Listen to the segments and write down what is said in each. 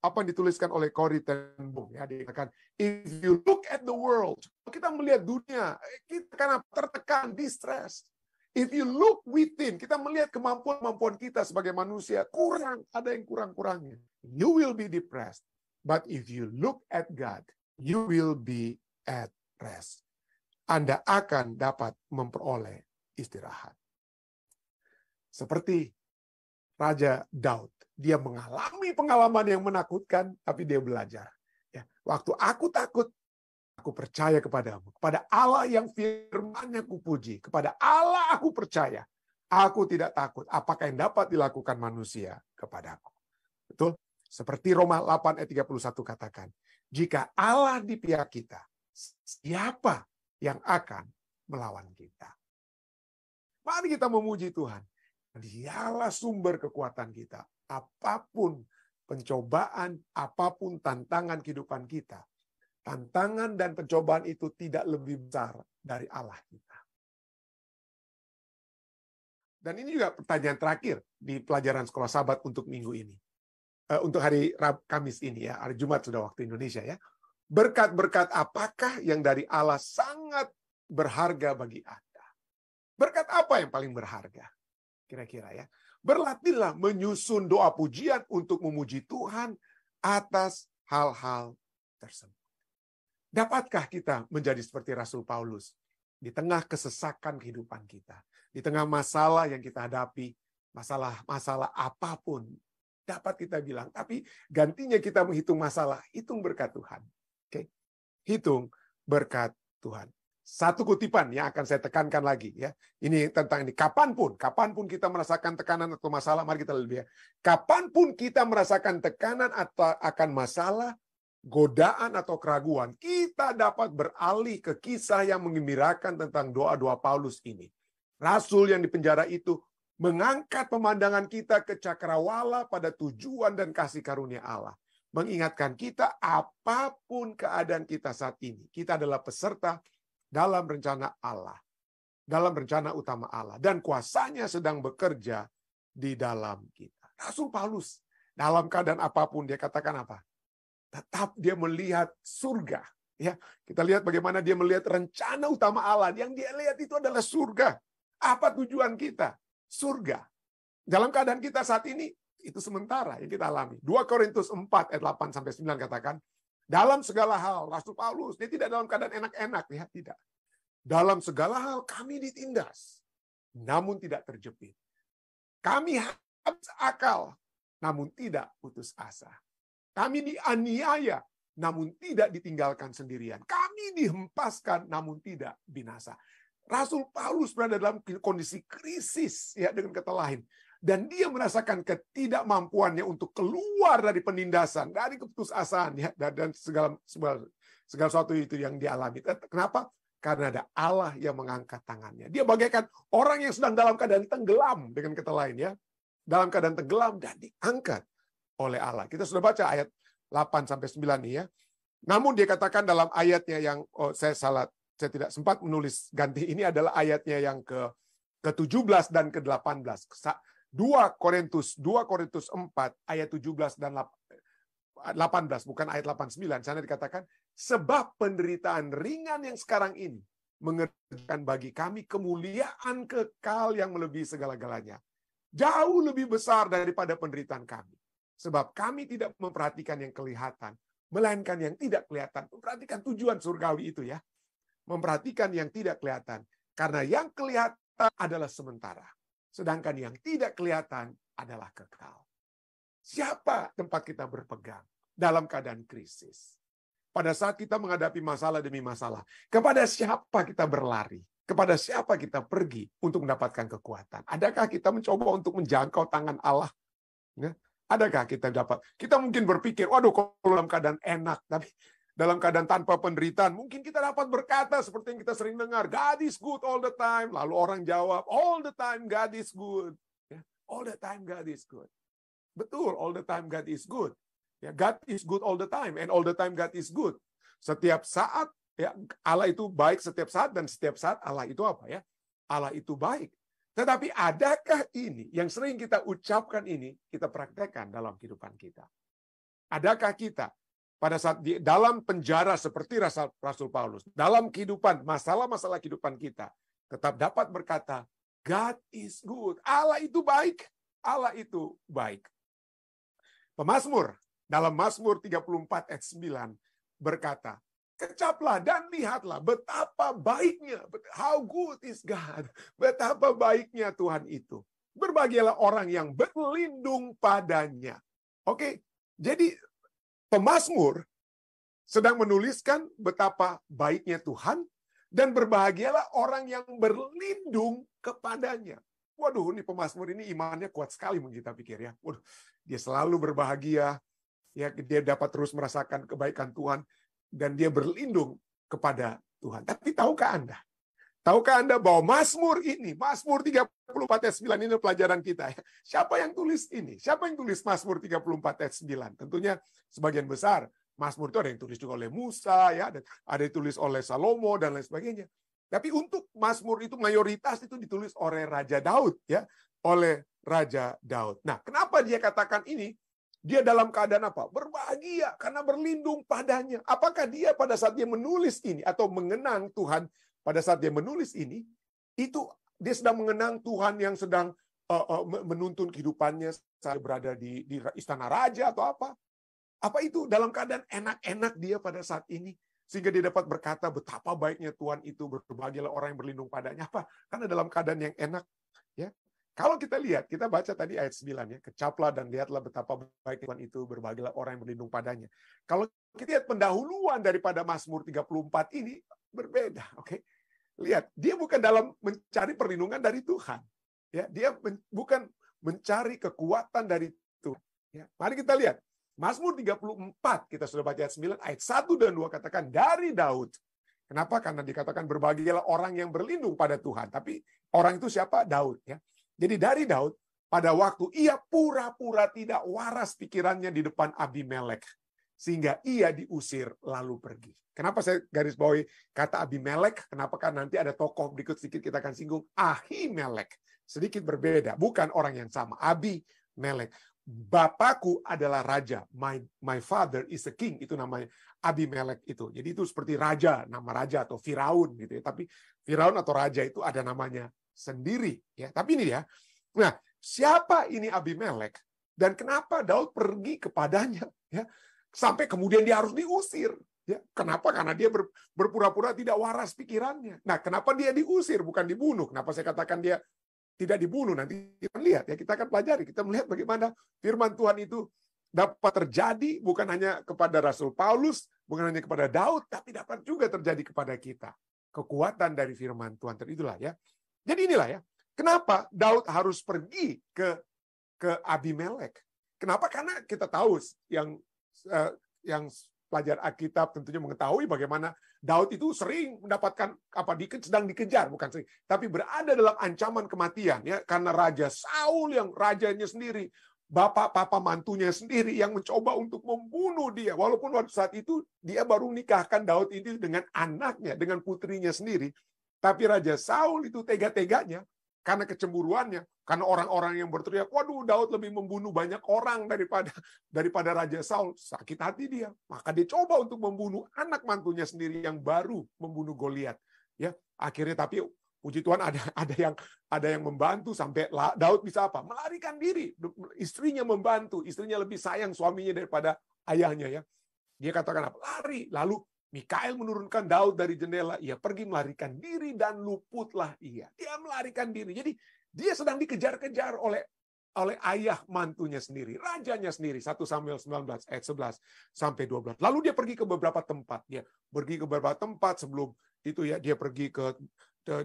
apa yang dituliskan oleh Corrie ten Boom, ya, dia katakan, if you look at the world, kita melihat dunia, kita kan tertekan, distress. If you look within, kita melihat kemampuan kita sebagai manusia, kurang, ada yang kurang-kurangnya. You will be depressed. But if you look at God, you will be at rest. Anda akan dapat memperoleh istirahat. Seperti Raja Daud, dia mengalami pengalaman yang menakutkan, tapi dia belajar. Ya, waktu aku takut, aku percaya kepadamu. Kepada Allah yang firman-Nya kupuji. Kepada Allah aku percaya. Aku tidak takut. Apakah yang dapat dilakukan manusia kepadaku? Betul? Seperti Roma 8 ayat 31 katakan. Jika Allah di pihak kita, siapa yang akan melawan kita? Mari kita memuji Tuhan. Dialah sumber kekuatan kita. Apapun pencobaan, apapun tantangan kehidupan kita. Tantangan dan pencobaan itu tidak lebih besar dari Allah kita. Dan ini juga pertanyaan terakhir di pelajaran sekolah Sabat untuk minggu ini. Untuk hari Kamis ini, ya, hari Jumat sudah waktu Indonesia, ya. Berkat-berkat apakah yang dari Allah sangat berharga bagi Anda? Berkat apa yang paling berharga? Kira-kira, ya. Berlatihlah menyusun doa pujian untuk memuji Tuhan atas hal-hal tersebut. Dapatkah kita menjadi seperti Rasul Paulus di tengah kesesakan kehidupan kita, di tengah masalah yang kita hadapi, masalah apapun, dapat kita bilang, tapi gantinya kita menghitung masalah, hitung berkat Tuhan. Oke? Hitung berkat Tuhan. Satu kutipan yang akan saya tekankan lagi, ya. Ini tentang ini. Kapanpun kita merasakan tekanan atau masalah, mari kita lihat. Kapanpun kita merasakan tekanan atau akan masalah, godaan atau keraguan, kita dapat beralih ke kisah yang menggembirakan tentang doa-doa Paulus ini. Rasul yang di penjara itu mengangkat pemandangan kita ke cakrawala pada tujuan dan kasih karunia Allah. Mengingatkan kita apapun keadaan kita saat ini, kita adalah peserta dalam rencana Allah, dalam rencana utama Allah, dan kuasanya sedang bekerja di dalam kita. Rasul Paulus, dalam keadaan apapun, dia katakan apa? Tetap dia melihat surga. Ya, kita lihat bagaimana dia melihat rencana utama Allah. Yang dia lihat itu adalah surga. Apa tujuan kita? Surga. Dalam keadaan kita saat ini, itu sementara yang kita alami. 2 Korintus 4 ayat 8-9 katakan, dalam segala hal, Rasul Paulus, dia tidak dalam keadaan enak-enak, ya, tidak. Dalam segala hal kami ditindas, namun tidak terjepit. Kami habis akal, namun tidak putus asa. Kami dianiaya, namun tidak ditinggalkan sendirian. Kami dihempaskan, namun tidak binasa. Rasul Paulus berada dalam kondisi krisis, ya, dengan kata lain. Dan dia merasakan ketidakmampuannya untuk keluar dari penindasan, dari keputusasaan, ya, dan segala sesuatu itu yang dialami. Kenapa? Karena ada Allah yang mengangkat tangannya. Dia bagaikan orang yang sedang dalam keadaan tenggelam, dengan kata lain, ya, dalam keadaan tenggelam dan diangkat oleh Allah. Kita sudah baca ayat 8-9 nih, ya. Namun dia katakan dalam ayatnya yang saya tidak sempat menulis ganti, ini adalah ayatnya yang ke-17 dan ke-18. 2 Korintus 4 ayat 17 dan 18, bukan ayat 89. Sana dikatakan, sebab penderitaan ringan yang sekarang ini mengerjakan bagi kami kemuliaan kekal yang melebihi segala-galanya. Jauh lebih besar daripada penderitaan kami. Sebab kami tidak memperhatikan yang kelihatan, melainkan yang tidak kelihatan. Memperhatikan tujuan surgawi itu, ya. Memperhatikan yang tidak kelihatan. Karena yang kelihatan adalah sementara. Sedangkan yang tidak kelihatan adalah kekal. Siapa tempat kita berpegang dalam keadaan krisis? Pada saat kita menghadapi masalah demi masalah, kepada siapa kita berlari? Kepada siapa kita pergi untuk mendapatkan kekuatan? Adakah kita mencoba untuk menjangkau tangan Allah? Ya? Adakah kita mungkin berpikir, waduh, kalau dalam keadaan enak, tapi dalam keadaan tanpa penderitaan, mungkin kita dapat berkata seperti yang kita sering dengar, God is good all the time. Lalu orang jawab, all the time God is good. Ya, all the time God is good. Betul, all the time God is good. Ya, God is good all the time, and all the time God is good. Setiap saat, ya, Allah itu baik setiap saat, dan setiap saat Allah itu apa, ya? Allah itu baik. Tetapi adakah ini yang sering kita ucapkan ini, kita praktekkan dalam kehidupan kita? Adakah kita pada saat dalam penjara seperti Rasul Paulus, dalam kehidupan, masalah-masalah kehidupan kita, tetap dapat berkata, God is good. Allah itu baik. Allah itu baik. Pemazmur dalam Mazmur 34 ayat 9 berkata, kecaplah dan lihatlah betapa baiknya, how good is God. Betapa baiknya Tuhan itu. Berbahagialah orang yang berlindung padanya. Oke, jadi pemazmur sedang menuliskan betapa baiknya Tuhan dan berbahagialah orang yang berlindung kepadanya. Waduh, ini pemazmur ini imannya kuat sekali kita pikir ya. Waduh, dia selalu berbahagia, ya dia dapat terus merasakan kebaikan Tuhan dan dia berlindung kepada Tuhan. Tapi tahukah Anda? Tahukah Anda bahwa Mazmur ini, Mazmur 34 ayat 9 ini pelajaran kita. Siapa yang tulis ini? Siapa yang tulis Mazmur 34 ayat 9? Tentunya sebagian besar Mazmur itu ada yang tulis juga oleh Musa, ya, ada yang tulis oleh Salomo dan lain sebagainya. Tapi untuk Mazmur itu mayoritas itu ditulis oleh Raja Daud, ya, oleh Raja Daud. Nah, kenapa dia katakan ini? Dia dalam keadaan apa? Berbahagia karena berlindung padanya. Apakah dia pada saat dia menulis ini atau mengenang Tuhan pada saat dia menulis ini, itu dia sedang mengenang Tuhan yang sedang menuntun kehidupannya saat berada di istana raja atau apa? Apa itu dalam keadaan enak-enak dia pada saat ini? Sehingga dia dapat berkata betapa baiknya Tuhan itu, berbahagialah orang yang berlindung padanya. Apa? Karena dalam keadaan yang enak. Ya. Kalau kita lihat, kita baca tadi ayat 9, ya, kecaplah dan lihatlah betapa baik Tuhan itu, berbahagialah orang yang berlindung padanya. Kalau kita lihat pendahuluan daripada Mazmur 34 ini, berbeda. Oke. Lihat, dia bukan dalam mencari perlindungan dari Tuhan. Ya, dia bukan mencari kekuatan dari Tuhan. Ya, mari kita lihat. Mazmur 34, kita sudah baca ayat 9, ayat 1 dan 2 katakan dari Daud. Kenapa? Karena dikatakan berbahagialah orang yang berlindung pada Tuhan. Tapi orang itu siapa? Daud. Ya. Jadi dari Daud, pada waktu ia pura-pura tidak waras pikirannya di depan Abimelek. Sehingga ia diusir lalu pergi. Kenapa saya garis bawahi kata Abimelek? Kenapa? Karena nanti ada tokoh berikut sedikit kita akan singgung. Ahimelek. Sedikit berbeda. Bukan orang yang sama. Abimelek. Bapakku adalah raja. My father is a king. Itu namanya Abimelek itu. Jadi itu seperti raja, nama raja atau Firaun gitu ya. Tapi Firaun atau raja itu ada namanya sendiri ya. Tapi ini ya. Nah, siapa ini Abimelek dan kenapa Daud pergi kepadanya ya? Sampai kemudian dia harus diusir ya. Kenapa? Karena dia berpura-pura tidak waras pikirannya. Nah, kenapa dia diusir bukan dibunuh? Kenapa saya katakan dia tidak dibunuh? Nanti kita lihat ya, kita akan pelajari, kita melihat bagaimana firman Tuhan itu dapat terjadi bukan hanya kepada Rasul Paulus, bukan hanya kepada Daud, tapi dapat juga terjadi kepada kita. Kekuatan dari firman Tuhan itulah ya. Jadi inilah ya, kenapa Daud harus pergi ke Abimelek? Kenapa? Karena kita tahu yang pelajar Alkitab tentunya mengetahui bagaimana Daud itu sering mendapatkan sedang dikejar, bukan sering, tapi berada dalam ancaman kematian ya, karena Raja Saul yang rajanya sendiri, papa mantunya sendiri yang mencoba untuk membunuh dia. Walaupun waktu saat itu dia baru nikahkan Daud ini dengan anaknya, dengan putrinya sendiri, tapi Raja Saul itu tega-teganya karena kecemburuannya, karena orang-orang yang berteriak, waduh Daud lebih membunuh banyak orang daripada Raja Saul, sakit hati dia. Maka dia coba untuk membunuh anak mantunya sendiri yang baru membunuh Goliat. Ya, akhirnya tapi puji Tuhan ada yang membantu sampai Daud bisa apa? Melarikan diri. Istrinya membantu, istrinya lebih sayang suaminya daripada ayahnya ya. Dia katakan apa? Lari. Lalu Mikael menurunkan Daud dari jendela, ia pergi melarikan diri dan luputlah ia. Dia melarikan diri. Jadi dia sedang dikejar-kejar oleh ayah mantunya sendiri, rajanya sendiri. 1 Samuel 19 ayat 11 sampai 12. Lalu dia pergi ke beberapa tempat. Dia pergi ke beberapa tempat sebelum itu ya, dia pergi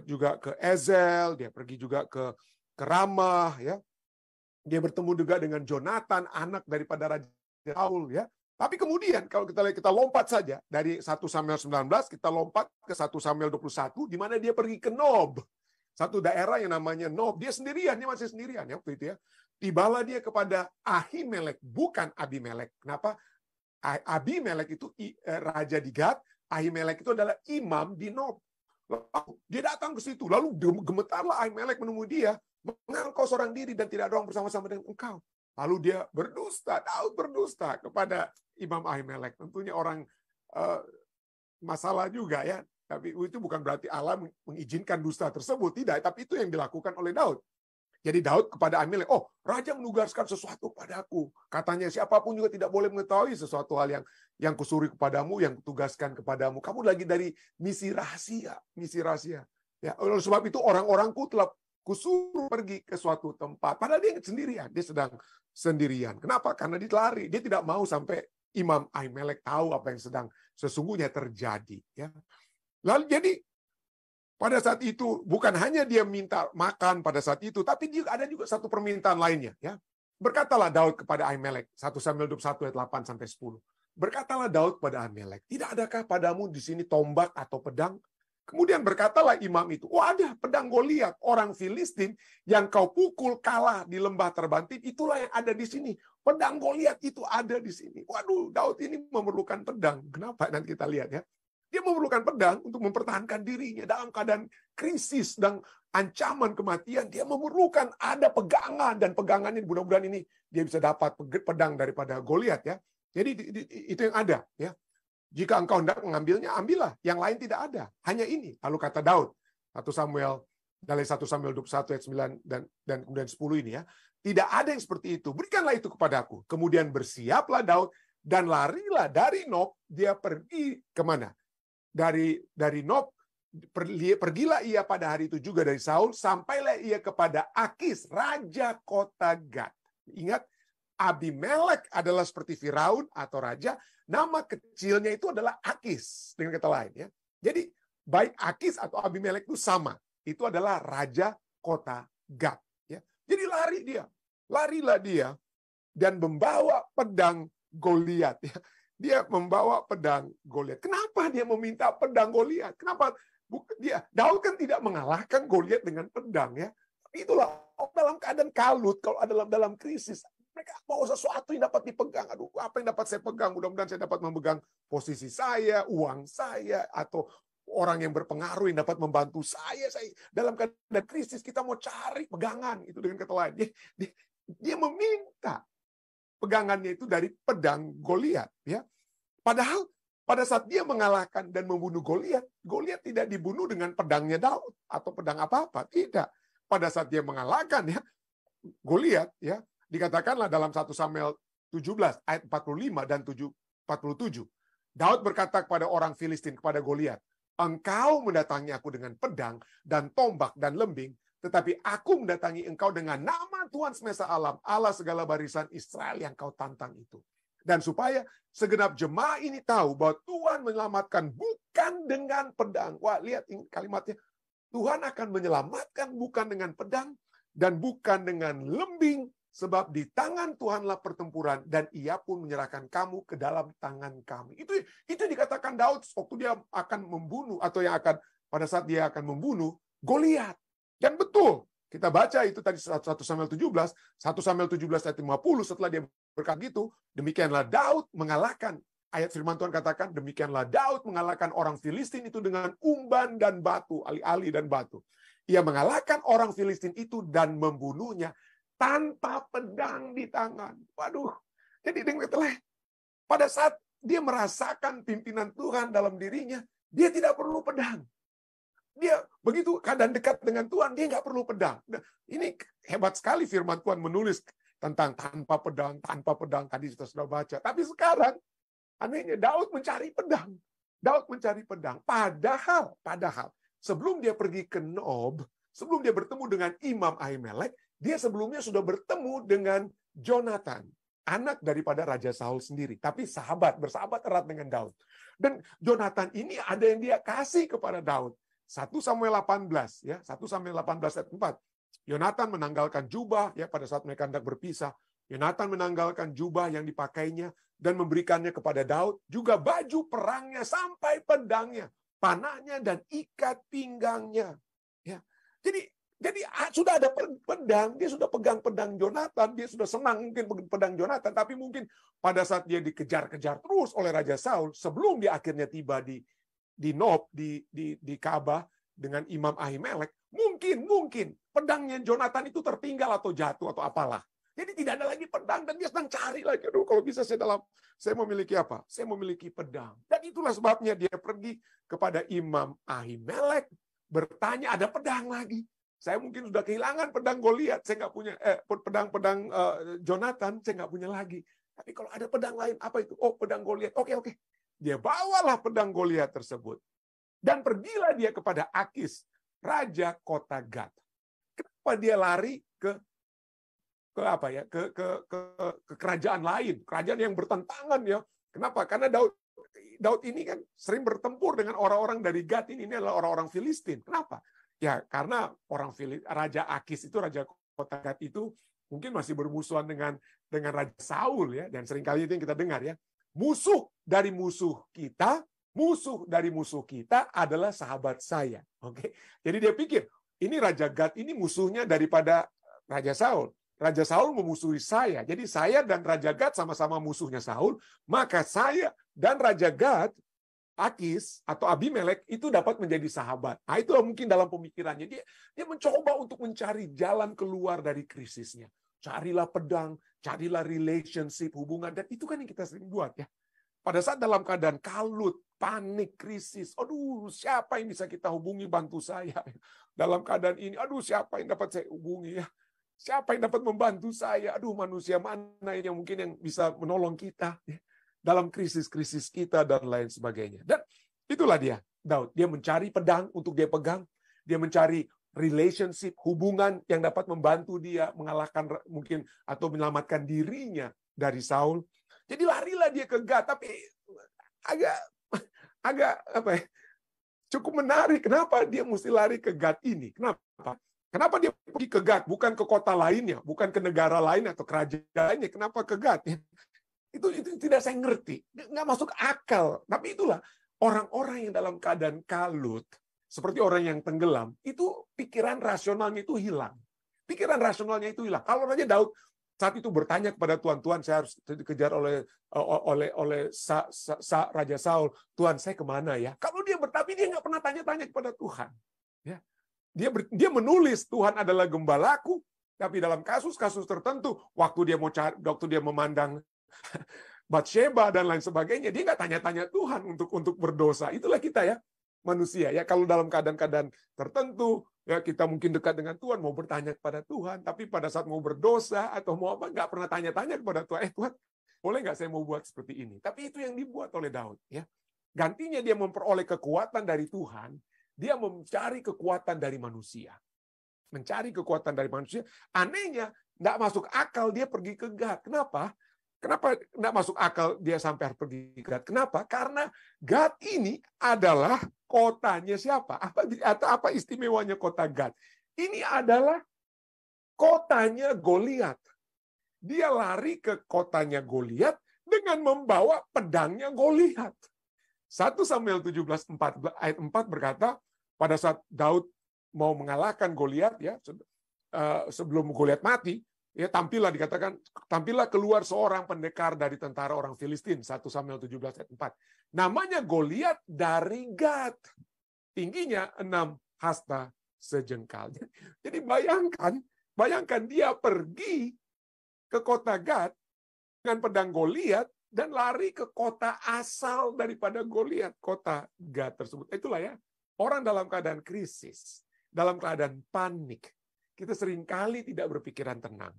juga ke Ezel, dia pergi juga ke Ramah ya. Dia bertemu juga dengan Jonathan, anak daripada Raja Saul ya. Tapi kemudian kalau kita lompat saja dari 1 Samuel 19, kita lompat ke 1 Samuel 21, di mana dia pergi ke Nob. Satu daerah yang namanya Nob. Dia sendirian, dia masih sendirian ya waktu itu ya. Tibalah dia kepada Ahimelek, bukan Abimelek. Kenapa? Abimelek itu raja di Gad, Ahimelek itu adalah imam di Nob. Lalu dia datang ke situ, lalu gemetarlah Ahimelek menemui dia. Mengapa engkau seorang diri dan tidak ada orang bersama-sama dengan engkau? Lalu dia berdusta, Daud berdusta kepada Imam Ahimelek. Tentunya orang masalah juga ya. Tapi itu bukan berarti Allah mengizinkan dusta tersebut. Tidak, tapi itu yang dilakukan oleh Daud. Jadi Daud kepada Ahimelek, oh raja menugaskan sesuatu padaku. Katanya siapapun juga tidak boleh mengetahui sesuatu hal yang kusuri kepadamu, yang kutugaskan kepadamu. Kamu lagi dari misi rahasia. Ya, oleh sebab itu orang-orangku telah kusuruh pergi ke suatu tempat. Padahal dia sendirian, dia sedang sendirian. Kenapa? Karena dia lari. Dia tidak mau sampai Imam Ahimelek tahu apa yang sedang sesungguhnya terjadi. Ya. Lalu jadi pada saat itu bukan hanya dia minta makan pada saat itu, tapi ada juga satu permintaan lainnya. Ya. Berkatalah Daud kepada Ahimelek, 1 Samuel 21 ayat 8-10. Berkatalah Daud kepada Ahimelek, tidak adakah padamu di sini tombak atau pedang? Kemudian berkatalah imam itu, oh ada pedang Goliat, orang Filistin yang kau pukul kalah di lembah terbantin, itulah yang ada di sini. Pedang Goliat itu ada di sini. Waduh, Daud ini memerlukan pedang. Kenapa? Nanti kita lihat ya. Dia memerlukan pedang untuk mempertahankan dirinya dalam keadaan krisis dan ancaman kematian. Dia memerlukan ada pegangan, dan pegangan ini mudah-mudahan ini dia bisa dapat pedang daripada Goliat ya. Jadi itu yang ada ya. Jika engkau hendak mengambilnya, ambillah. Yang lain tidak ada. Hanya ini. Lalu kata Daud, 1 Samuel 21 ayat 9 dan kemudian 10 ini ya. Tidak ada yang seperti itu. Berikanlah itu kepadaku. Kemudian bersiaplah Daud dan larilah dari Nob. Dia pergi kemana? Dari Nob, pergilah ia pada hari itu juga dari Saul, sampailah ia kepada Akis, raja kota Gad. Ingat, Abimelek adalah seperti Firaun atau raja, nama kecilnya itu adalah Akis, dengan kata lain. Ya. Jadi, baik Akis atau Abimelek itu sama. Itu adalah raja kota Gad. Ya. Jadi larilah dia, dan membawa pedang Goliat. Ya. Dia membawa pedang Goliat. Kenapa dia meminta pedang Goliat? Kenapa Daud kan tidak mengalahkan Goliat dengan pedang ya. Itulah dalam keadaan kalut, kalau ada dalam krisis, mereka mau sesuatu yang dapat dipegang. Aduh, apa yang dapat saya pegang? Mudah-mudahan saya dapat memegang posisi saya, uang saya, atau orang yang berpengaruh yang dapat membantu saya. Dalam keadaan krisis kita mau cari pegangan, itu dengan kata lain. Dia meminta pegangannya itu dari pedang Goliat ya. Padahal pada saat dia mengalahkan dan membunuh Goliat, Goliat tidak dibunuh dengan pedangnya Daud atau pedang apa-apa, tidak. Pada saat dia mengalahkan ya Goliat ya, dikatakanlah dalam 1 Samuel 17 ayat 45 dan 47. Daud berkata kepada orang Filistin, kepada Goliat, engkau mendatangi aku dengan pedang dan tombak dan lembing, tetapi aku mendatangi engkau dengan nama Tuhan semesta alam, Allah segala barisan Israel yang kau tantang itu. Dan supaya segenap jemaah ini tahu bahwa Tuhan menyelamatkan bukan dengan pedang. Wah, lihat kalimatnya. Tuhan akan menyelamatkan bukan dengan pedang dan bukan dengan lembing, sebab di tangan Tuhanlah pertempuran dan ia pun menyerahkan kamu ke dalam tangan kami. Itu dikatakan Daud waktu dia akan membunuh, atau yang akan pada saat dia akan membunuh Goliat. Dan betul, kita baca itu tadi 1 Samuel 17 ayat 50, setelah dia berkata gitu, demikianlah Daud mengalahkan, ayat firman Tuhan katakan, demikianlah Daud mengalahkan orang Filistin itu dengan umban dan batu, ali-ali dan batu. Ia mengalahkan orang Filistin itu dan membunuhnya tanpa pedang di tangan. Waduh, jadi pada saat dia merasakan pimpinan Tuhan dalam dirinya, dia tidak perlu pedang. Dia begitu keadaan dekat dengan Tuhan, dia nggak perlu pedang. Nah, ini hebat sekali firman Tuhan menulis tentang tanpa pedang. Tadi kita sudah baca. Tapi sekarang, anehnya Daud mencari pedang. Padahal, sebelum dia pergi ke Nob, sebelum dia bertemu dengan Imam Ahimelek, dia sebelumnya sudah bertemu dengan Jonathan, anak daripada Raja Saul sendiri. Tapi bersahabat erat dengan Daud. Dan Jonathan ini ada yang dia kasih kepada Daud. 1 Samuel 18 ya, 1 Samuel 18 ayat 4. Yonatan menanggalkan jubah ya pada saat mereka hendak berpisah. Yonatan menanggalkan jubah yang dipakainya dan memberikannya kepada Daud, juga baju perangnya sampai pedangnya, panahnya dan ikat pinggangnya. Ya. Jadi sudah ada pedang, dia sudah pegang pedang Jonathan, dia sudah senang mungkin pedang Jonathan, tapi mungkin pada saat dia dikejar-kejar terus oleh Raja Saul, sebelum dia akhirnya tiba di Nob, di Ka'bah dengan Imam Ahimelek, mungkin pedangnya Jonathan itu tertinggal atau jatuh atau apalah. Jadi tidak ada lagi pedang dan dia sedang cari lagi. Aduh, kalau bisa saya memiliki apa? Saya memiliki pedang. Dan itulah sebabnya dia pergi kepada Imam Ahimelek bertanya, ada pedang lagi. Saya mungkin sudah kehilangan pedang Goliat, saya nggak punya pedang Jonathan, saya nggak punya lagi. Tapi kalau ada pedang lain, apa itu? Oh, pedang Goliat. Oke. Dia bawalah pedang Goliat tersebut. Dan pergilah dia kepada Akis, raja kota Gat. Kenapa dia lari ke kerajaan lain, kerajaan yang bertentangan ya. Kenapa? Karena Daud ini kan sering bertempur dengan orang-orang dari Gat ini adalah orang-orang Filistin. Kenapa? Ya karena Raja Akis itu, raja kota Gat itu mungkin masih bermusuhan dengan Raja Saul ya, dan seringkali itu yang kita dengar ya. Musuh dari musuh kita adalah sahabat saya. Oke. Jadi dia pikir, ini Raja Gat ini musuhnya daripada Raja Saul. Raja Saul memusuhi saya. Jadi saya dan Raja Gat sama-sama musuhnya Saul. Maka saya dan Raja Gat, Akis atau Abimelek itu dapat menjadi sahabat. Nah, itulah mungkin dalam pemikirannya. Dia mencoba untuk mencari jalan keluar dari krisisnya. Carilah pedang, carilah relationship, hubungan. Dan itu kan yang kita sering buat ya. Pada saat dalam keadaan kalut, panik, krisis. Aduh, siapa yang bisa kita hubungi bantu saya? Dalam keadaan ini, aduh siapa yang dapat saya hubungi ya? Siapa yang dapat membantu saya? Aduh, manusia mana yang mungkin yang bisa menolong kita ya? Dalam krisis-krisis kita dan lain sebagainya. Dan itulah dia, Daud. Dia mencari pedang untuk dia pegang. Dia mencari relationship, hubungan yang dapat membantu dia mengalahkan mungkin atau menyelamatkan dirinya dari Saul. Jadi larilah dia ke Gat, tapi agak apa ya? Cukup menarik. Kenapa dia mesti lari ke Gat ini? Kenapa dia pergi ke Gat, bukan ke kota lainnya, bukan ke negara lain atau kerajaan lainnya? Kenapa ke Gat? Itu tidak saya ngerti, nggak masuk akal. Tapi itulah orang-orang yang dalam keadaan kalut, seperti orang yang tenggelam, itu pikiran rasionalnya itu hilang. Pikiran rasionalnya itu hilang. Kalau saja Daud saat itu bertanya kepada Tuhan, saya harus dikejar oleh Raja Saul. Tuhan, saya kemana ya? Kalau dia tapi dia nggak pernah tanya-tanya kepada Tuhan. Ya. Dia menulis Tuhan adalah gembalaku, tapi dalam kasus-kasus tertentu, waktu dia memandang Batsheba dan lain sebagainya, dia nggak tanya-tanya Tuhan untuk berdosa. Itulah kita ya, manusia ya. Kalau dalam keadaan-keadaan tertentu, ya kita mungkin dekat dengan Tuhan, mau bertanya kepada Tuhan, tapi pada saat mau berdosa atau mau apa, nggak pernah tanya-tanya kepada Tuhan. Tuhan, boleh nggak saya mau buat seperti ini? Tapi itu yang dibuat oleh Daud. Ya, gantinya dia memperoleh kekuatan dari Tuhan, dia mencari kekuatan dari manusia. Mencari kekuatan dari manusia. Anehnya, nggak masuk akal dia pergi ke Gat. Kenapa? Kenapa nggak masuk akal dia sampai harus pergi ke Gat? Kenapa? Karena Gat ini adalah kotanya siapa? Apa istimewanya kota Gat? Ini adalah kotanya Goliat. Dia lari ke kotanya Goliat dengan membawa pedangnya Goliat. 1 Samuel 17 ayat 4 berkata, pada saat Daud mau mengalahkan Goliat ya, sebelum Goliat mati, ya tampillah keluar seorang pendekar dari tentara orang Filistin. 1 Samuel 17 ayat 4. Namanya Goliat dari Gat. Tingginya 6 hasta sejengkal. Jadi bayangkan dia pergi ke kota Gat dengan pedang Goliat dan lari ke kota asal daripada Goliat, kota Gat tersebut. Itulah ya, orang dalam keadaan krisis, dalam keadaan panik, kita seringkali tidak berpikiran tenang.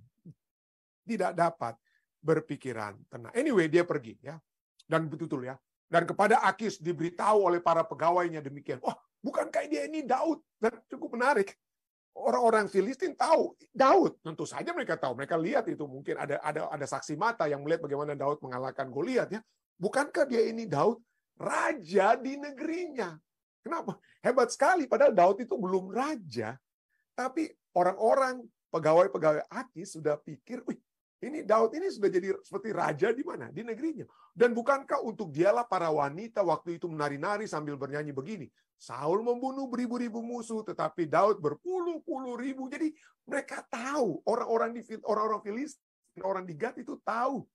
Tidak dapat berpikiran tenang. Anyway, dia pergi ya. Dan betul ya. Dan kepada Akis diberitahu oleh para pegawainya demikian. Wah, bukankah dia ini Daud? Dan cukup menarik. Orang-orang Filistin tahu Daud. Tentu saja mereka tahu. Mereka lihat itu, mungkin ada saksi mata yang melihat bagaimana Daud mengalahkan Goliat ya. Bukankah dia ini Daud? Raja di negerinya. Kenapa? Hebat sekali. Padahal Daud itu belum raja. Tapi orang-orang pegawai-pegawai Akis sudah pikir, wih, ini Daud ini sudah jadi seperti raja di mana? Di negerinya. Dan bukankah untuk dialah para wanita waktu itu menari-nari sambil bernyanyi begini? Saul membunuh beribu-ribu musuh, tetapi Daud berpuluh-puluh ribu. Jadi mereka tahu, orang-orang Filistin, orang di Gat itu tahu.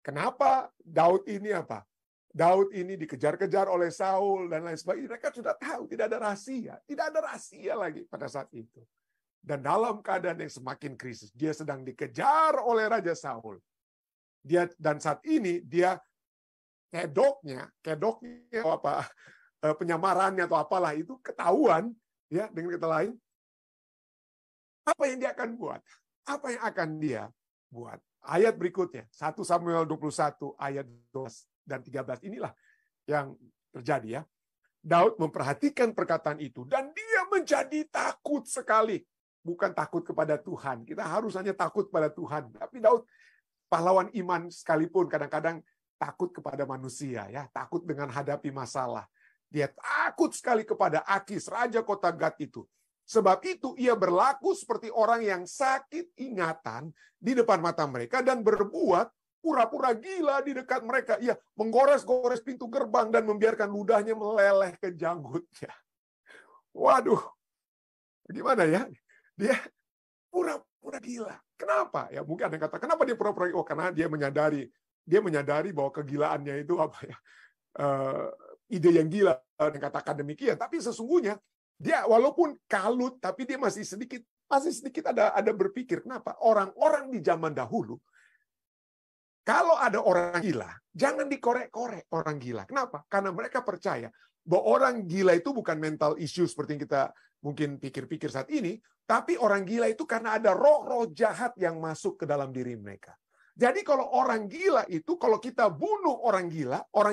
Kenapa Daud ini apa? Daud ini dikejar-kejar oleh Saul dan lain sebagainya. Mereka sudah tahu, tidak ada rahasia. Tidak ada rahasia lagi pada saat itu. Dan dalam keadaan yang semakin krisis, dia sedang dikejar oleh Raja Saul. Dan saat ini dia kedoknya apa penyamarannya atau apalah itu ketahuan, ya, dengan kata lain, apa yang dia akan buat? Apa yang akan dia buat? Ayat berikutnya, 1 Samuel 21 ayat 12 dan 13, inilah yang terjadi, ya. Daud memperhatikan perkataan itu dan dia menjadi takut sekali. Bukan takut kepada Tuhan. Kita harus hanya takut pada Tuhan. Tapi Daud, pahlawan iman sekalipun, kadang-kadang takut kepada manusia, ya, takut dengan hadapi masalah. Dia takut sekali kepada Akis, raja kota Gat itu. Sebab itu ia berlaku seperti orang yang sakit ingatan di depan mata mereka dan berbuat pura-pura gila di dekat mereka. Ia menggores-gores pintu gerbang dan membiarkan ludahnya meleleh ke janggutnya. Waduh, gimana ya? Dia pura-pura gila. Kenapa? Ya mungkin ada yang kata, kenapa dia pura-pura? Oh, karena dia menyadari bahwa kegilaannya itu apa ya? Ide yang gila, yang katakan demikian. Tapi sesungguhnya dia walaupun kalut, tapi dia masih sedikit ada berpikir. Kenapa? Orang-orang di zaman dahulu, kalau ada orang gila, jangan dikorek-korek orang gila. Kenapa? Karena mereka percaya bahwa orang gila itu bukan mental issue seperti yang kita mungkin pikir-pikir saat ini, tapi orang gila itu karena ada roh-roh jahat yang masuk ke dalam diri mereka. Jadi kalau orang gila itu, kalau kita bunuh orang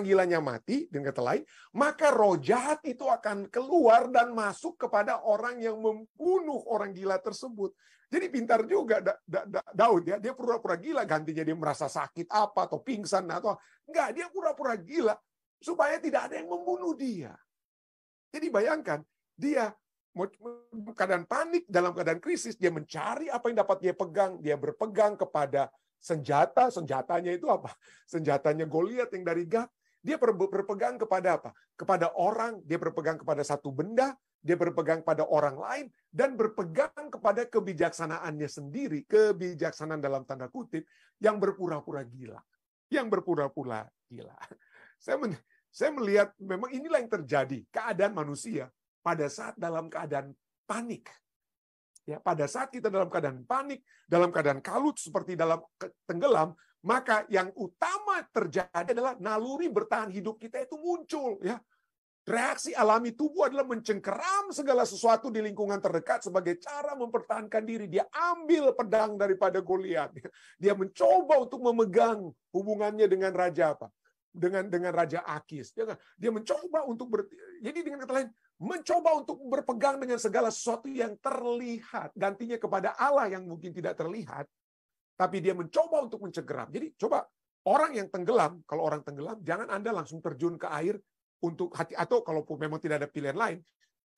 gilanya mati, dengan kata lain, maka roh jahat itu akan keluar dan masuk kepada orang yang membunuh orang gila tersebut. Jadi pintar juga Daud, ya, dia pura-pura gila, gantinya dia merasa sakit apa atau pingsan atau enggak, dia pura-pura gila supaya tidak ada yang membunuh dia. Jadi bayangkan, dia dalam keadaan panik, dalam keadaan krisis, dia mencari apa yang dapat dia pegang, dia berpegang kepada senjatanya itu apa? Senjatanya Goliat yang dari Gat. Dia berpegang kepada apa? Kepada orang, dia berpegang kepada satu benda, dia berpegang pada orang lain, dan berpegang kepada kebijaksanaannya sendiri, kebijaksanaan dalam tanda kutip, yang berpura-pura gila. Yang berpura-pura gila. Saya melihat memang inilah yang terjadi, keadaan manusia pada saat dalam keadaan panik. Ya, pada saat kita dalam keadaan panik, dalam keadaan kalut seperti dalam tenggelam, maka yang utama terjadi adalah naluri bertahan hidup kita itu muncul, ya. Reaksi alami tubuh adalah mencengkeram segala sesuatu di lingkungan terdekat sebagai cara mempertahankan diri. Dia ambil pedang daripada Goliat. Dia mencoba untuk memegang hubungannya dengan raja apa? Dengan Raja Akis. Dia mencoba untuk jadi dengan kata lain, mencoba untuk berpegang dengan segala sesuatu yang terlihat, gantinya kepada Allah yang mungkin tidak terlihat, tapi dia mencoba untuk mencengkeram. Jadi coba orang yang tenggelam, kalau orang tenggelam, jangan Anda langsung terjun ke air untuk hati, atau kalaupun memang tidak ada pilihan lain,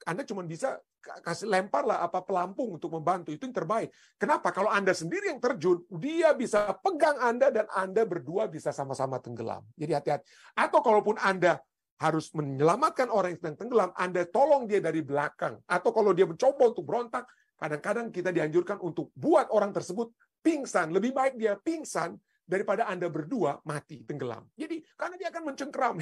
Anda cuma bisa kasih lemparlah apa pelampung untuk membantu, itu yang terbaik. Kenapa? Kalau Anda sendiri yang terjun, dia bisa pegang Anda dan Anda berdua bisa sama-sama tenggelam. Jadi hati-hati. Atau kalaupun Anda harus menyelamatkan orang yang sedang tenggelam, Anda tolong dia dari belakang. Atau kalau dia mencoba untuk berontak, kadang-kadang kita dianjurkan untuk buat orang tersebut pingsan. Lebih baik dia pingsan daripada Anda berdua mati tenggelam. Jadi karena dia akan mencengkeram.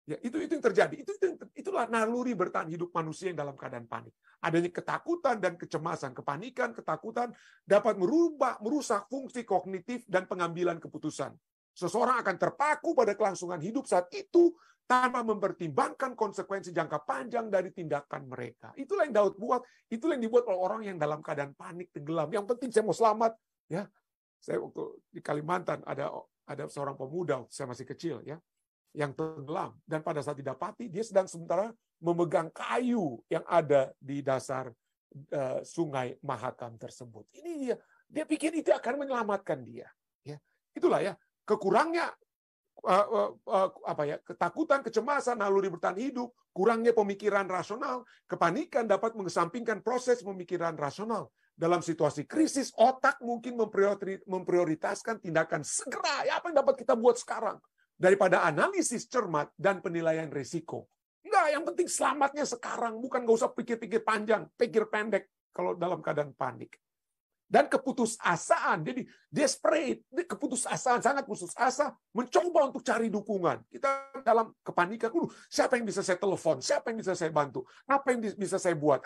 Ya, itu yang terjadi. Itulah naluri bertahan hidup manusia yang dalam keadaan panik. Adanya ketakutan dan kecemasan, kepanikan, ketakutan dapat merusak fungsi kognitif dan pengambilan keputusan. Seseorang akan terpaku pada kelangsungan hidup saat itu tanpa mempertimbangkan konsekuensi jangka panjang dari tindakan mereka. Itulah yang Daud buat. Itulah yang dibuat oleh orang yang dalam keadaan panik, tenggelam. Yang penting saya mau selamat. Ya, saya waktu di Kalimantan ada seorang pemuda, saya masih kecil, ya, yang tenggelam, dan pada saat didapati dia sedang sementara memegang kayu yang ada di dasar sungai Mahakam tersebut. Ini dia pikir itu akan menyelamatkan dia. Ya, itulah ya kekurangnya ketakutan, kecemasan, naluri bertahan hidup, kurangnya pemikiran rasional, kepanikan dapat mengesampingkan proses pemikiran rasional. Dalam situasi krisis, otak mungkin memprioritaskan tindakan segera. Ya, apa yang dapat kita buat sekarang? Daripada analisis cermat dan penilaian risiko. Enggak, yang penting selamatnya sekarang. Bukan nggak usah pikir-pikir panjang, pikir pendek kalau dalam keadaan panik. Dan keputusasaan, jadi desperate, keputusasaan, sangat putus asa, mencoba untuk cari dukungan. Kita dalam kepanikan, siapa yang bisa saya telepon, siapa yang bisa saya bantu, apa yang bisa saya buat,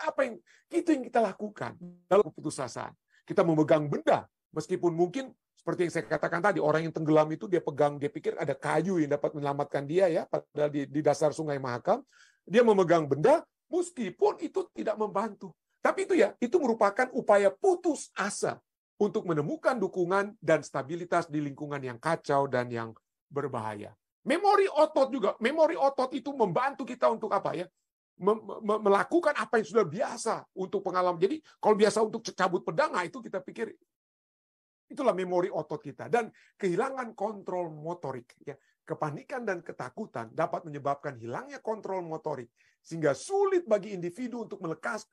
itu yang kita lakukan dalam keputusasaan. Kita memegang benda, meskipun mungkin seperti yang saya katakan tadi, orang yang tenggelam itu dia pegang, dia pikir ada kayu yang dapat menyelamatkan dia, ya, padahal di dasar Sungai Mahakam, dia memegang benda, meskipun itu tidak membantu. Tapi itu merupakan upaya putus asa untuk menemukan dukungan dan stabilitas di lingkungan yang kacau dan yang berbahaya. Memori otot juga, memori otot itu membantu kita untuk apa ya? Melakukan apa yang sudah biasa untuk pengalaman. Jadi kalau biasa untuk cabut pedang, itu kita pikir itulah memori otot kita. Dan kehilangan kontrol motorik, ya. Kepanikan dan ketakutan dapat menyebabkan hilangnya kontrol motorik, sehingga sulit bagi individu untuk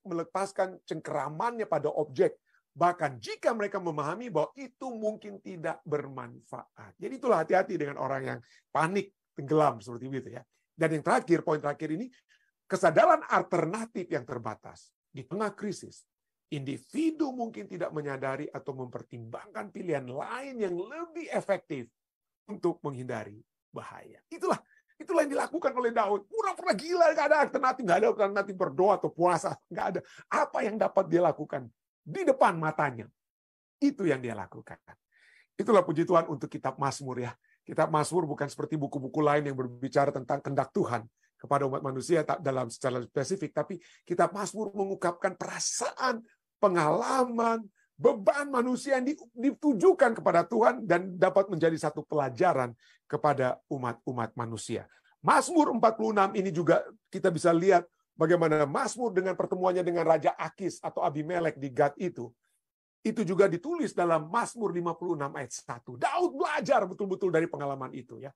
melepaskan cengkeramannya pada objek, bahkan jika mereka memahami bahwa itu mungkin tidak bermanfaat. Jadi itulah hati-hati dengan orang yang panik, tenggelam, seperti itu ya. Dan yang terakhir, poin terakhir ini, kesadaran alternatif yang terbatas. Di tengah krisis, individu mungkin tidak menyadari atau mempertimbangkan pilihan lain yang lebih efektif untuk menghindari bahaya. Itulah yang dilakukan oleh Daud. Pura-pura gila, nggak ada alternatif berdoa atau puasa, nggak ada. Apa yang dapat dia lakukan di depan matanya? Itu yang dia lakukan. Itulah puji Tuhan untuk kitab Mazmur, ya. Kitab Mazmur bukan seperti buku-buku lain yang berbicara tentang kehendak Tuhan kepada umat manusia dalam secara spesifik, tapi kitab Mazmur mengungkapkan perasaan, pengalaman, beban manusia yang ditujukan kepada Tuhan dan dapat menjadi satu pelajaran kepada umat-umat manusia. Mazmur 46 ini juga kita bisa lihat bagaimana Mazmur dengan pertemuannya dengan Raja Akis atau Abimelek di Gad itu juga ditulis dalam Mazmur 56 ayat 1. Daud belajar betul-betul dari pengalaman itu, ya.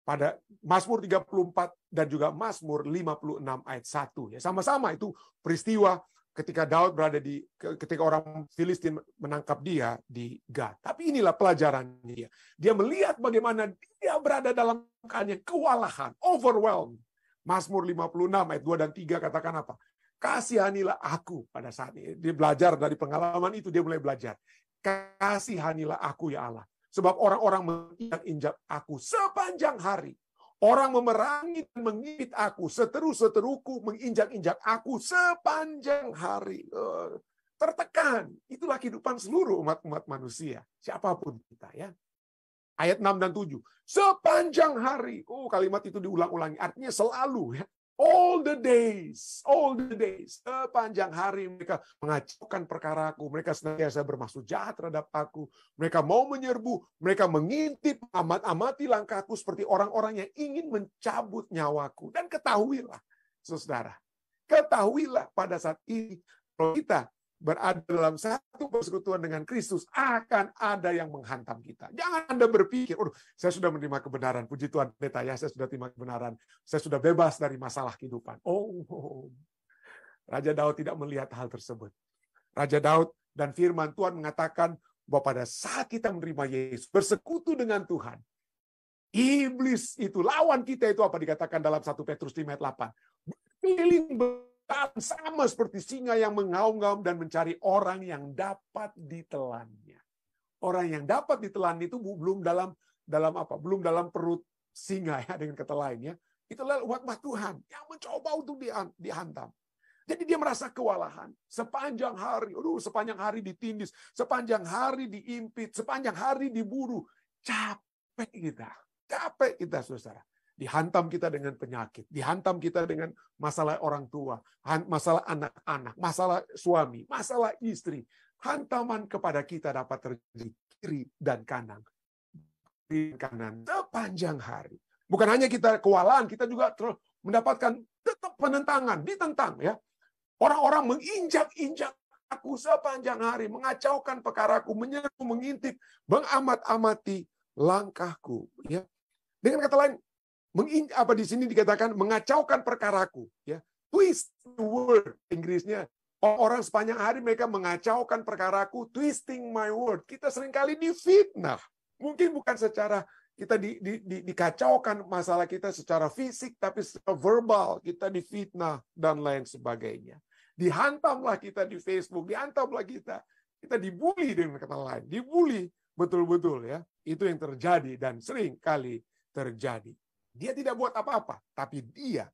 Pada Mazmur 34 dan juga Mazmur 56 ayat 1, ya. Sama-sama itu peristiwa ketika Daud ketika orang Filistin menangkap dia di Gad. Tapi inilah pelajarannya dia. Dia melihat bagaimana dia berada dalam keadaan kewalahan, overwhelmed. Mazmur 56 ayat 2 dan 3 katakan apa? Kasihanilah aku pada saat ini. Dia belajar dari pengalaman itu, dia mulai belajar. Kasihanilah aku, ya Allah. Sebab orang-orang menginjak-injak aku sepanjang hari. Orang memerangi dan mengipit aku, seteru-seteruku menginjak-injak aku sepanjang hari. Tertekan. Itulah kehidupan seluruh umat-umat manusia. Siapapun kita, ya. Ayat 6 dan 7. Sepanjang hari. Kalimat itu diulang-ulangi. Artinya selalu, ya. All the days. Sepanjang hari mereka mengacaukan perkaraku. Mereka senantiasa bermaksud jahat terhadap aku. Mereka mau menyerbu. Mereka mengintip, amati langkahku seperti orang-orang yang ingin mencabut nyawaku. Dan ketahuilah, saudara. Ketahuilah pada saat ini, kalau kita berada dalam satu persekutuan dengan Kristus, akan ada yang menghantam kita. Jangan Anda berpikir, saya sudah menerima kebenaran. Puji Tuhan, Pendeta, ya, saya sudah terima kebenaran. Saya sudah bebas dari masalah kehidupan. Raja Daud tidak melihat hal tersebut. Raja Daud dan firman Tuhan mengatakan bahwa pada saat kita menerima Yesus, bersekutu dengan Tuhan, iblis itu, lawan kita itu apa dikatakan dalam 1 Petrus 5 ayat 8. Berkeliling sama seperti singa yang mengaum-ngaum dan mencari orang yang dapat ditelannya. Orang yang dapat ditelan itu belum dalam apa? Belum dalam perut singa, ya, dengan kata lain, ya. Itulah umat Tuhan yang mencoba untuk dihantam. Jadi dia merasa kewalahan sepanjang hari. Sepanjang hari ditindis, sepanjang hari diimpit, sepanjang hari diburu. Capek kita, saudara. Dihantam kita dengan penyakit, dihantam kita dengan masalah orang tua, masalah anak-anak, masalah suami, masalah istri. Hantaman kepada kita dapat terjadi kiri dan kanan sepanjang hari. Bukan hanya kita kewalahan, kita juga mendapatkan tetap penentangan, ditentang, ya. Orang-orang menginjak-injak aku sepanjang hari, mengacaukan perkaraku, menyerbu, mengintip, mengamat-amati langkahku, ya. Dengan kata lain, apa di sini dikatakan mengacaukan perkaraku, ya. Twist the word, Inggrisnya. Orang sepanjang hari mereka mengacaukan perkaraku, twisting my word. Kita seringkali difitnah. Mungkin bukan secara kita dikacaukan masalah kita secara fisik, tapi secara verbal kita difitnah dan lain sebagainya. Dihantamlah kita di Facebook, dihantamlah kita. Kita dibully dengan kata lain, dibully betul-betul ya. Itu yang terjadi dan sering kali terjadi. Dia tidak buat apa-apa, tapi dia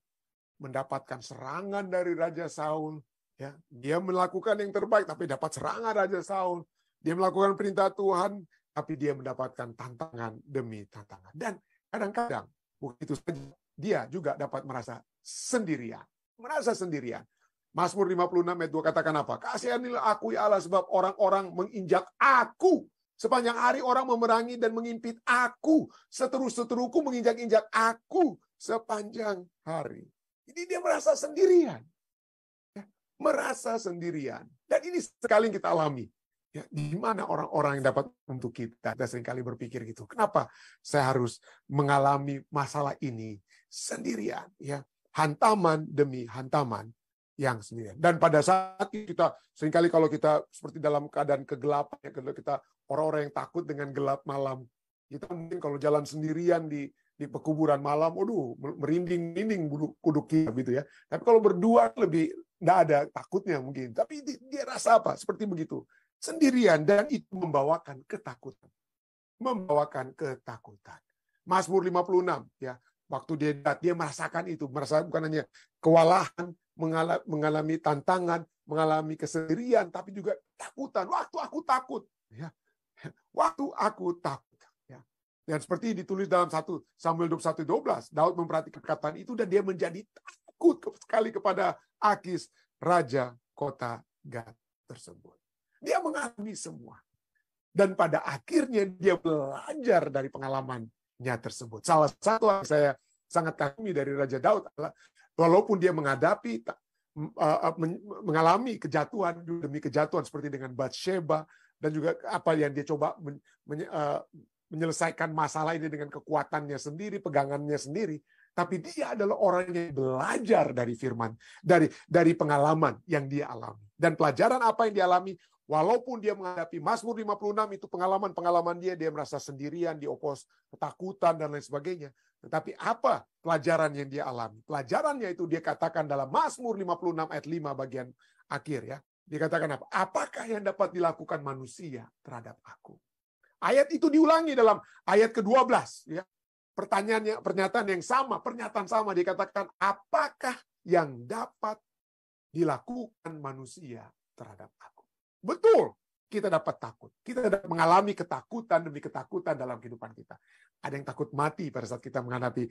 mendapatkan serangan dari Raja Saul. Ya, dia melakukan yang terbaik, tapi dapat serangan Raja Saul. Dia melakukan perintah Tuhan, tapi dia mendapatkan tantangan demi tantangan. Dan kadang-kadang begitu saja dia juga dapat merasa sendirian. Merasa sendirian. Mazmur 56 ayat 2 katakan apa? Kasihanilah aku ya Allah sebab orang-orang menginjak aku. Sepanjang hari orang memerangi dan mengimpit aku. Seteru-seteruku menginjak-injak aku sepanjang hari. Jadi dia merasa sendirian. Ya, merasa sendirian. Dan ini sekali kita alami. Ya, di mana orang-orang yang dapat untuk kita? Kita seringkali berpikir gitu. Kenapa saya harus mengalami masalah ini sendirian? Ya, hantaman demi hantaman yang sendirian. Dan pada saat kita seringkali kalau kita seperti dalam keadaan kegelapan, ya, kalau kita orang-orang yang takut dengan gelap malam, kita mungkin kalau jalan sendirian di pekuburan malam, waduh, merinding-rinding kuduk kita gitu ya. Tapi kalau berdua lebih enggak ada takutnya mungkin. Tapi dia rasa apa? Seperti begitu. Sendirian, dan itu membawakan ketakutan. Membawakan ketakutan. Mazmur 56 ya. Waktu dia merasakan itu, merasa bukan hanya kewalahan, mengalami tantangan, mengalami kesendirian, tapi juga takutan. Waktu aku takut, ya. Waktu aku takut, ya. Dan seperti ditulis dalam 1 Samuel 21:12, Daud memperhatikan perkataan itu dan dia menjadi takut sekali kepada Akis, raja kota Gat tersebut. Dia mengalami semua. Dan pada akhirnya dia belajar dari pengalamannya tersebut. Salah satu yang saya sangat kagumi dari Raja Daud adalah walaupun dia mengalami kejatuhan demi kejatuhan seperti dengan Batsheba dan juga apa yang dia coba menyelesaikan masalah ini dengan kekuatannya sendiri, pegangannya sendiri, tapi dia adalah orang yang belajar dari firman, dari pengalaman yang dia alami. Dan pelajaran apa yang dia alami, walaupun dia menghadapi Mazmur 56 itu pengalaman-pengalaman dia merasa sendirian, diopos ketakutan dan lain sebagainya. Tetapi apa pelajaran yang dia alami? Pelajarannya itu dia katakan dalam Mazmur 56 ayat 5 bagian akhir ya. Dia katakan apa? Apakah yang dapat dilakukan manusia terhadap aku? Ayat itu diulangi dalam ayat ke-12 ya. Pernyataan sama dikatakan, apakah yang dapat dilakukan manusia terhadap aku? Betul, kita dapat takut. Kita dapat mengalami ketakutan demi ketakutan dalam kehidupan kita. Ada yang takut mati pada saat kita menghadapi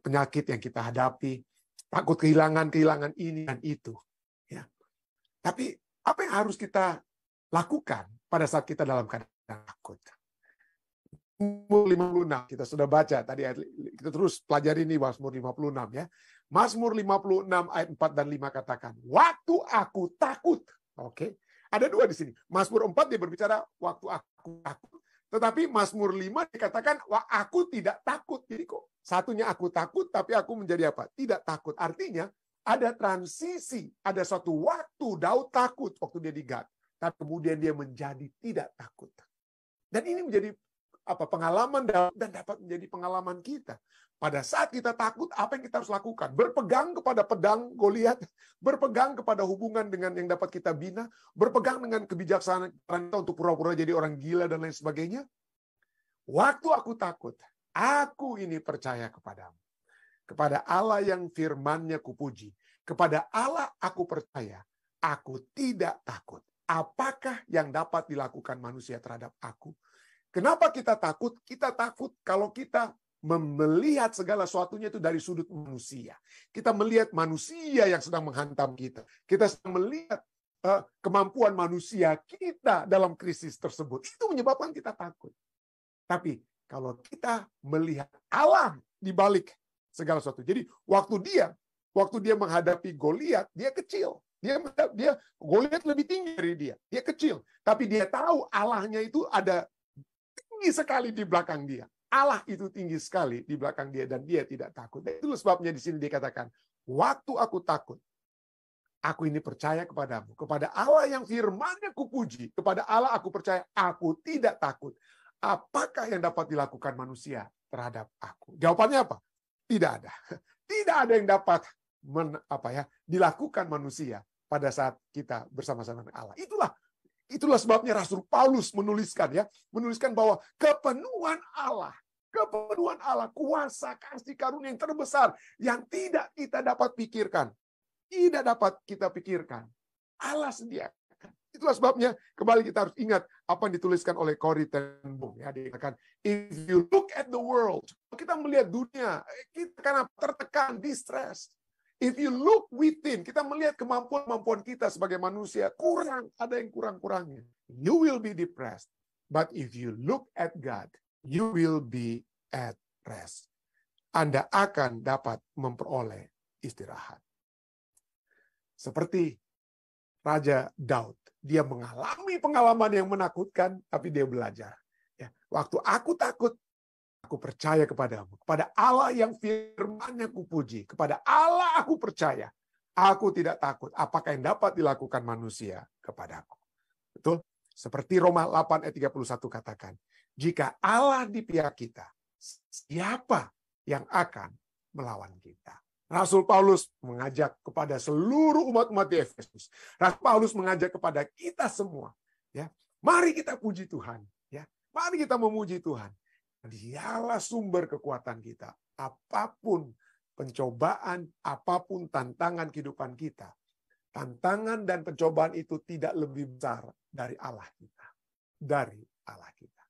penyakit yang kita hadapi, takut kehilangan ini dan itu. Ya. Tapi apa yang harus kita lakukan pada saat kita dalam keadaan takut? Mazmur 56, kita sudah baca tadi, kita terus pelajari ini Mazmur 56 ya. Mazmur 56 ayat 4 dan 5 katakan, waktu aku takut. Oke. Ada dua di sini. Mazmur 4 dia berbicara waktu aku takut. Tetapi Mazmur 5 dikatakan wah aku tidak takut. Jadi kok satunya aku takut tapi aku menjadi apa? Tidak takut. Artinya ada transisi, ada suatu waktu Daud takut waktu dia di Gat, tapi kemudian dia menjadi tidak takut. Dan ini menjadi pengalaman dan dapat menjadi pengalaman kita. Pada saat kita takut, apa yang kita harus lakukan? Berpegang kepada pedang Goliat, berpegang kepada hubungan dengan yang dapat kita bina, berpegang dengan kebijaksanaan kita untuk pura-pura jadi orang gila dan lain sebagainya. Waktu aku takut, aku ini percaya kepadamu. Kepada Allah yang firman-Nya kupuji. Kepada Allah aku percaya, aku tidak takut. Apakah yang dapat dilakukan manusia terhadap aku? Kenapa kita takut? Kita takut kalau kita melihat segala sesuatunya itu dari sudut manusia. Kita melihat manusia yang sedang menghantam kita. Kita sedang melihat kemampuan manusia kita dalam krisis tersebut. Itu menyebabkan kita takut. Tapi kalau kita melihat Allah di balik segala sesuatu. Jadi waktu dia menghadapi Goliat, dia kecil. Goliat lebih tinggi dari dia. Dia kecil. Tapi dia tahu Allahnya itu ada tinggi sekali di belakang dia. Allah itu tinggi sekali di belakang dia dan dia tidak takut. Dan itu sebabnya di sini dikatakan, waktu aku takut, aku ini percaya kepadamu. Kepada Allah yang firman-Nya kupuji. Kepada Allah aku percaya, aku tidak takut. Apakah yang dapat dilakukan manusia terhadap aku? Jawabannya apa? Tidak ada. Tidak ada yang dapat dilakukan manusia pada saat kita bersama-sama dengan Allah. Itulah Itulah sebabnya Rasul Paulus menuliskan bahwa kepenuhan Allah, kuasa kasih karunia yang terbesar yang tidak kita dapat pikirkan. Tidak dapat kita pikirkan. Allah sediakan. Itulah sebabnya kembali kita harus ingat apa yang dituliskan oleh Corrie ten Boom. Dikatakan, if you look at the world, kita melihat dunia, kita karena tertekan, distress. If you look within, kita melihat kemampuan kita sebagai manusia, kurang, ada yang kurang-kurangnya. You will be depressed. But if you look at God, you will be at rest. Anda akan dapat memperoleh istirahat. Seperti Raja Daud, dia mengalami pengalaman yang menakutkan, tapi dia belajar. Waktu aku takut, aku percaya kepadamu. Kepada Allah yang firman-Nya kupuji. Kepada Allah aku percaya. Aku tidak takut. Apakah yang dapat dilakukan manusia kepadaku? Betul? Seperti Roma 8 ayat 31 katakan. Jika Allah di pihak kita, siapa yang akan melawan kita? Rasul Paulus mengajak kepada seluruh umat-umat di Efesus. Rasul Paulus mengajak kepada kita semua. Mari kita puji Tuhan. Mari kita memuji Tuhan. Dialah sumber kekuatan kita. Apapun pencobaan, apapun tantangan kehidupan kita. Tantangan dan pencobaan itu tidak lebih besar dari Allah kita. Dari Allah kita.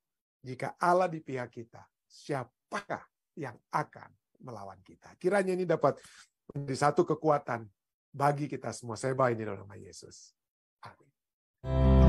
Jika Allah di pihak kita, siapakah yang akan melawan kita? Kiranya ini dapat menjadi satu kekuatan bagi kita semua. Saya bawa ini dalam nama Yesus. Amin.